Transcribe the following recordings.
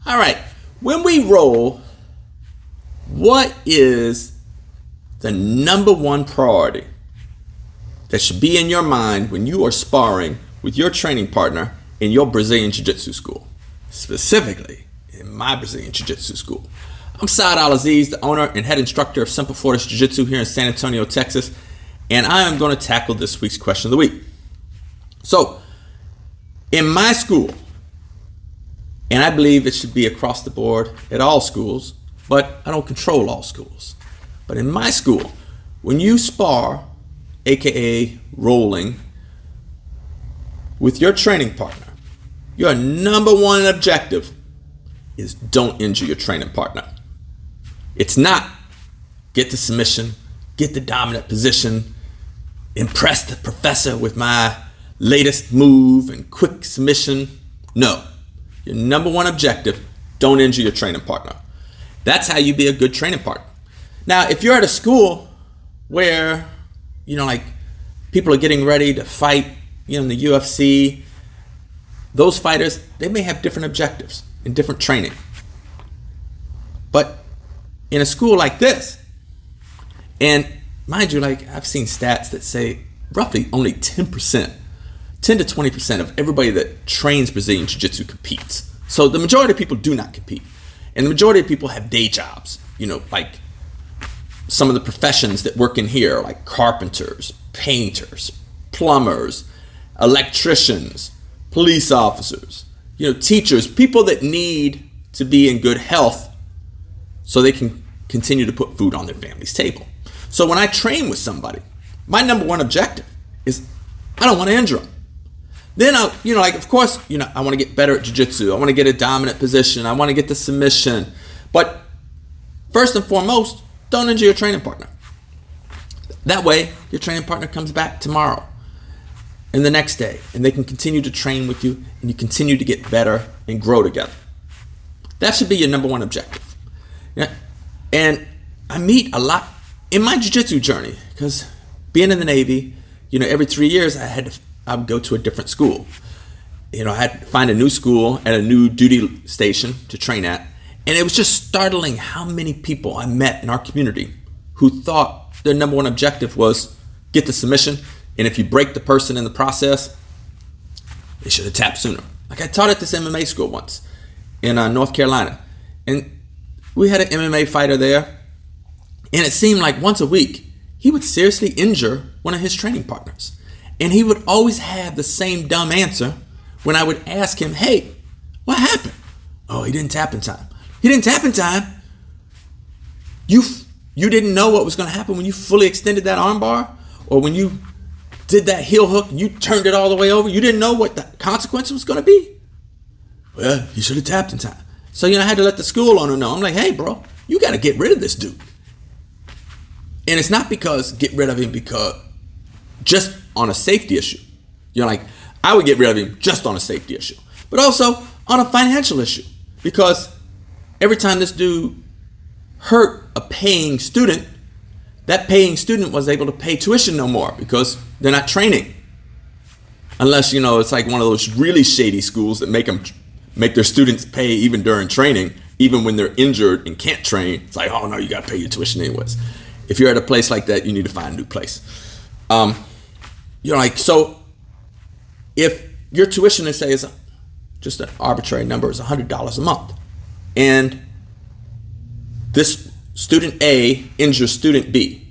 All right, when we roll, what is the number one priority that should be in your mind when you are sparring with your training partner in your Brazilian Jiu Jitsu school? Specifically, in my Brazilian Jiu Jitsu school. I'm al-Aziz, the owner and head instructor of Semper Fortis Jiu Jitsu here in San Antonio, Texas, and I am going to tackle this week's question of the week. So, in my school, and I believe it should be across the board at all schools, but I don't control all schools. But in my school, when you spar, aka rolling, with your training partner, your number one objective is don't injure your training partner. It's not get the submission, get the dominant position, impress the professor with my latest move and quick submission. No, your number one objective, don't injure your training partner. That's how you be a good training partner. Now, if you're at a school where, people are getting ready to fight, in the UFC, those fighters, they may have different objectives and different training. But in a school like this, and mind you, I've seen stats that say roughly only 10 to 20% of everybody that trains Brazilian Jiu-Jitsu competes. So the majority of people do not compete. And the majority of people have day jobs, like some of the professions that work in here, like carpenters, painters, plumbers, electricians, police officers, teachers, people that need to be in good health so they can continue to put food on their family's table. So when I train with somebody, my number one objective is I don't want to injure them. Then of course, I want to get better at jiu-jitsu. I want to get a dominant position. I want to get the submission. But first and foremost, don't injure your training partner. That way, your training partner comes back tomorrow and the next day, and they can continue to train with you, and you continue to get better and grow together. That should be your number one objective. Yeah. And I meet a lot in my jiu-jitsu journey, because being in the Navy, every 3 years I would go to a different school. I had to find a new school at a new duty station to train at. And it was just startling how many people I met in our community who thought their number one objective was get the submission. And if you break the person in the process, they should have tapped sooner. I taught at this MMA school once in North Carolina. And we had an MMA fighter there. And it seemed like once a week, he would seriously injure one of his training partners. And he would always have the same dumb answer when I would ask him, hey, what happened? Oh, he didn't tap in time. He didn't tap in time. You didn't know what was going to happen when you fully extended that arm bar, or when you did that heel hook and you turned it all the way over. You didn't know what the consequence was going to be. Well, you should have tapped in time. So, I had to let the school owner know. I'm like, hey, bro, you got to get rid of this dude. And it's not because get rid of him because just on a safety issue. I would get rid of him just on a safety issue, but also on a financial issue, because every time this dude hurt a paying student, that paying student was able to pay tuition no more because they're not training. Unless, it's like one of those really shady schools that make their students pay even during training, even when they're injured and can't train. It's like, oh no, you got to pay your tuition anyways. If you're at a place like that, you need to find a new place. So if your tuition, let's say, is just an arbitrary number, is $100 a month, and this student A injures student B,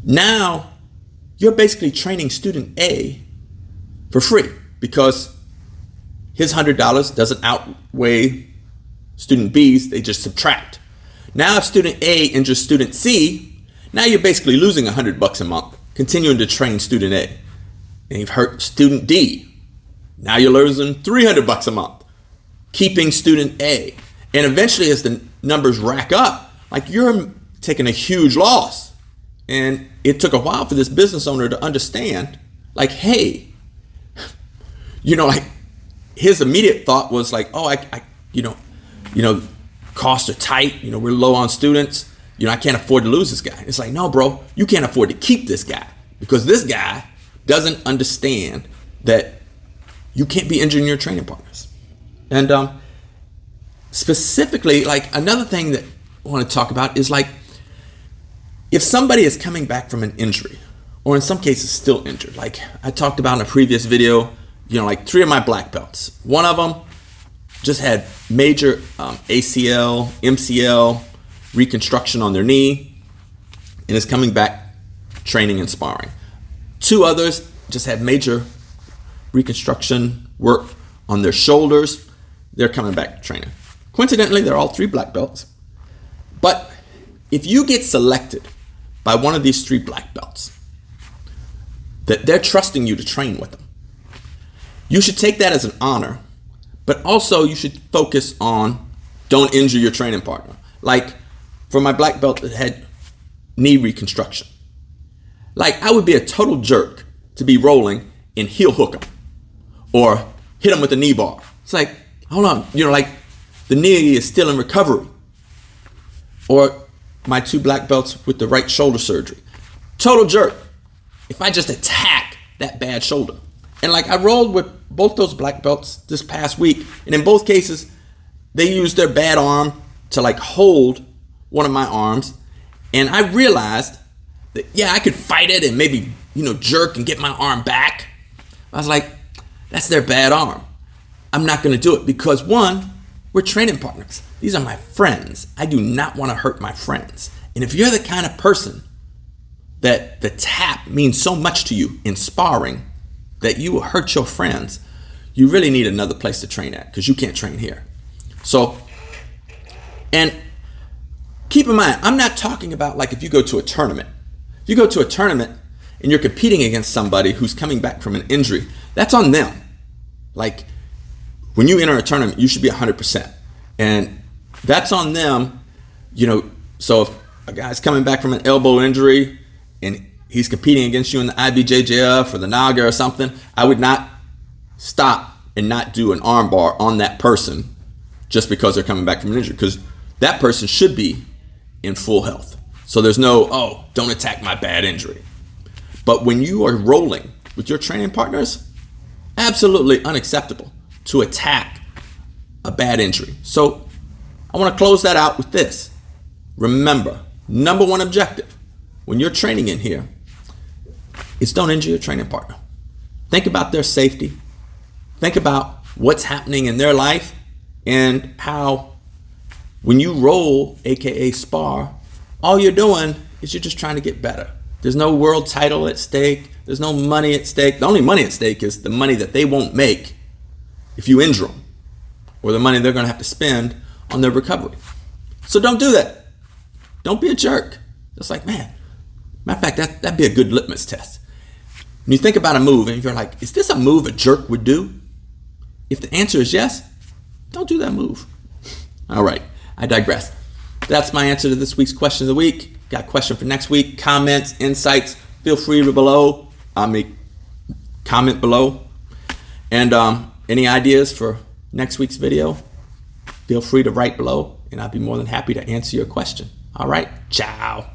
now you're basically training student A for free because his $100 doesn't outweigh student B's, they just subtract. Now if student A injures student C, now you're basically losing $100 a month, continuing to train student A. And you've hurt student D. Now you're losing $300 a month, keeping student A. And eventually, as the numbers rack up, you're taking a huge loss. And it took a while for this business owner to understand, hey, his immediate thought was costs are tight. We're low on students. I can't afford to lose this guy. It's like, no, bro, you can't afford to keep this guy, because this guy doesn't understand that you can't be injuring your training partners. And specifically, like another thing that I want to talk about is like if somebody is coming back from an injury, or in some cases still injured, like I talked about in a previous video, like 3 of my black belts. One of them just had major ACL, MCL reconstruction on their knee and is coming back training and sparring. 2 others just had major reconstruction work on their shoulders. They're coming back training. Coincidentally, they're all 3 black belts. But if you get selected by one of these 3 black belts, that they're trusting you to train with them, you should take that as an honor, but also you should focus on don't injure your training partner. Like for my black belt that had knee reconstruction, like I would be a total jerk to be rolling and heel hook him or hit him with a knee bar. It's like, hold on, like the knee is still in recovery. Or my 2 black belts with the right shoulder surgery. Total jerk if I just attack that bad shoulder. And like I rolled with both those black belts this past week, and in both cases, they used their bad arm to like hold one of my arms. And I realized that, yeah, I could fight it and maybe, jerk and get my arm back. I was like, that's their bad arm. I'm not going to do it because 1, we're training partners. These are my friends. I do not want to hurt my friends. And if you're the kind of person that the tap means so much to you in sparring that you will hurt your friends, you really need another place to train at because you can't train here. So, and keep in mind, I'm not talking about like if you go to a tournament. If you go to a tournament and you're competing against somebody who's coming back from an injury, that's on them. Like when you enter a tournament, you should be 100%. And that's on them, so if a guy's coming back from an elbow injury and he's competing against you in the IBJJF or the NAGA or something, I would not stop and not do an arm bar on that person just because they're coming back from an injury, because that person should be in full health. So there's no, don't attack my bad injury. But when you are rolling with your training partners, absolutely unacceptable to attack a bad injury. So I want to close that out with this. Remember, number 1 objective when you're training in here is don't injure your training partner. Think about their safety. Think about what's happening in their life and how when you roll, aka spar, all you're doing is you're just trying to get better. There's no world title at stake. There's no money at stake. The only money at stake is the money that they won't make if you injure them, or the money they're going to have to spend on their recovery. So don't do that. Don't be a jerk. It's like, matter of fact, that'd be a good litmus test. When you think about a move and you're like, is this a move a jerk would do? If the answer is yes, don't do that move. All right, I digress. That's my answer to this week's question of the week. Got a question for next week? Comments, insights, feel free to comment below. And any ideas for next week's video, feel free to write below and I'll be more than happy to answer your question. All right, ciao.